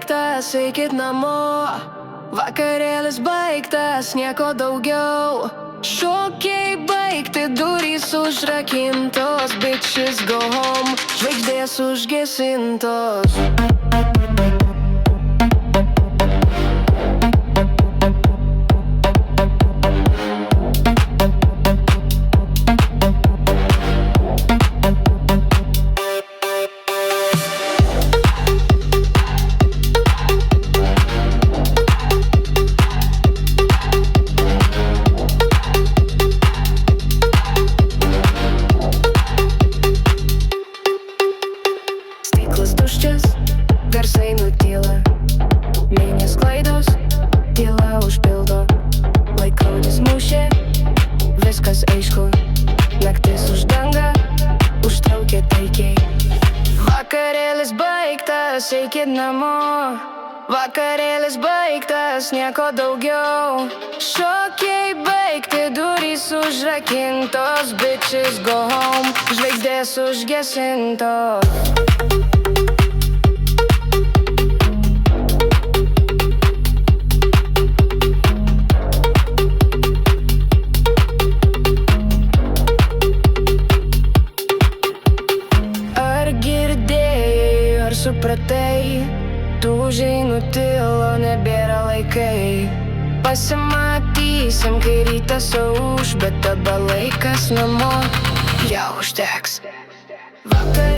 baigtas, eikit namo. Vakarėlis baigtas, nieko daugiau. Šokiai baigti, durys užrakintos, bitches go home, žvaigždės užgesintos. Tuščias, garsai nutyla, minės klaidos, tyla užpildo. Laikrodis mušė, viskas aišku, naktis uždanga, užtraukė taikiai. Vakarėlis baigtas, eikit namo. Vakarėlis baigtas, nieko daugiau. Šokiai baigti, durys užrakintos, bitches go home, žvaigždės užgesintos. Supratai, tūžiai nutilo, nebėra laikai. Pasimatysim, kai rytas auš, bet dabar laikas namo jau užteks. Vakar